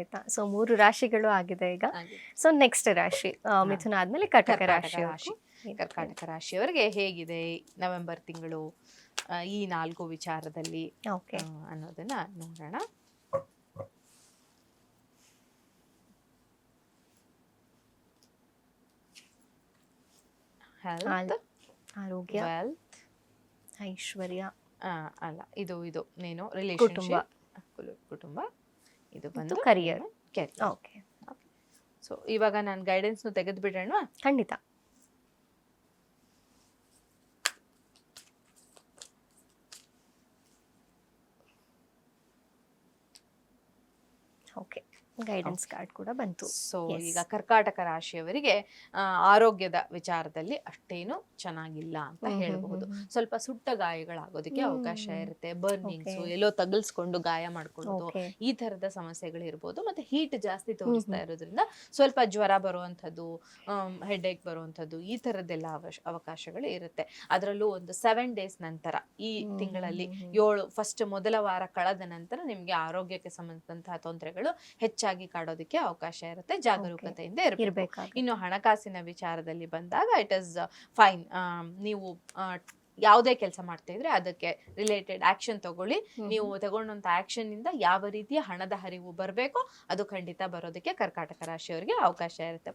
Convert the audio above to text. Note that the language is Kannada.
ಖಂಡಿತ. ಸೊ 3 ರಾಶಿಗಳು ಆಗಿದೆ ಈಗ. ಹಾಗೆ ಸೊ ನೆಕ್ಸ್ಟ್ ರಾಶಿ ಮಿಥುನ ಆದ್ಮೇಲೆ ಕಟಕ ಕರ್ಕಾಟಕ ರಾಶಿ. ರಾಶಿ. ಕರ್ಕಾಟಕ ರಾಶಿಯವರಿಗೆ ಹೇಗಿದೆ ನವೆಂಬರ್ ತಿಂಗಳು ಈ 4 ವಿಚಾರದಲ್ಲಿ ಓಕೆ. ಅನ್ನೋದನ್ನ ನೋಡೋಣ. ಹೆಲ್ತ್, ಆರೋಗ್ಯ, ವೆಲ್ತ್, ಐಶ್ವರ್ಯ, ಅಲ್ಲ ಇದು ನೀನು ಕುಟುಂಬ. ರಿಲೇಶನ್ಶಿಪ್, ಕುಟುಂಬ, ಇದು ಬಂದು career. ಕೆರಿಯರ್. ಓಕೆ. ಸೊ ಇವಾಗ ನಾನು ಗೈಡೆನ್ಸ್ ತೆಗೆದು ಬಿಡೋಣ. ಖಂಡಿತ. ಓಕೆ, ಗೈಡೆನ್ಸ್ ಕಾರ್ಡ್ ಕೂಡ ಬಂತು. So Yes. ಈಗ ಕರ್ಕಾಟಕ ರಾಶಿಯವರಿಗೆ ಆರೋಗ್ಯದ ವಿಚಾರದಲ್ಲಿ ಅಷ್ಟೇನು ಚೆನ್ನಾಗಿಲ್ಲ ಅಂತ ಹೇಳಬಹುದು. ಸ್ವಲ್ಪ ಸುಟ್ಟ ಗಾಯಗಳಾಗೋದಕ್ಕೆ ಅವಕಾಶ ಇರುತ್ತೆ. ಬರ್ನಿಂಗ್ಸ್, Okay. ಎಲ್ಲೋ ತಗಲ್ಸ್ಕೊಂಡು ಗಾಯ ಮಾಡ್ಕೊಳ್ಳೋದು, Okay. ಈ ತರದ ಸಮಸ್ಯೆಗಳು ಇರ್ಬೋದು. ಮತ್ತೆ ಹೀಟ್ ಜಾಸ್ತಿ ತೋರಿಸ್ತಾ ಇರೋದ್ರಿಂದ ಸ್ವಲ್ಪ ಜ್ವರ ಬರುವಂಥದ್ದು, ಹೆಡ್ಏಕ್ ಬರುವಂಥದ್ದು, ಈ ತರದ್ದೆಲ್ಲ ಅವಕಾಶಗಳು ಇರುತ್ತೆ. ಅದರಲ್ಲೂ ಒಂದು 7 days ನಂತರ, ಈ ತಿಂಗಳಲ್ಲಿ 7 ಫಸ್ಟ್ ಮೊದಲ ವಾರ ಕಳೆದ ನಂತರ ನಿಮ್ಗೆ ಆರೋಗ್ಯಕ್ಕೆ ಸಂಬಂಧಂತಹ ತೊಂದರೆಗಳು ಹೆಚ್ಚಾಗಿ ಕಾಡೋದಕ್ಕೆ ಅವಕಾಶ ಇರುತ್ತೆ. ಜಾಗರೂಕತೆಯಿಂದ ಇರಬೇಕು. ಇರ್ಬೇಕಾಗುತ್ತೆ. ಇನ್ನು ಹಣಕಾಸಿನ ವಿಚಾರದಲ್ಲಿ ಬಂದಾಗ ಇಟ್ ಇಸ್ ಫೈನ್. ನೀವು ಯಾವುದೇ ಕೆಲಸ ಮಾಡ್ತಾ ಇದ್ರೆ ಅದಕ್ಕೆ ರಿಲೇಟೆಡ್ ಆಕ್ಷನ್ ತಗೊಳ್ಳಿ. ನೀವು ತಗೊಂಡಂತ ಆಕ್ಷನ್ ಇಂದ ಯಾವ ರೀತಿಯ ಹಣದ ಹರಿವು ಬರಬೇಕೋ ಅದು ಖಂಡಿತ ಬರೋದಕ್ಕೆ ಕರ್ಕಾಟಕ ರಾಶಿಯವರಿಗೆ ಅವಕಾಶ ಇರುತ್ತೆ.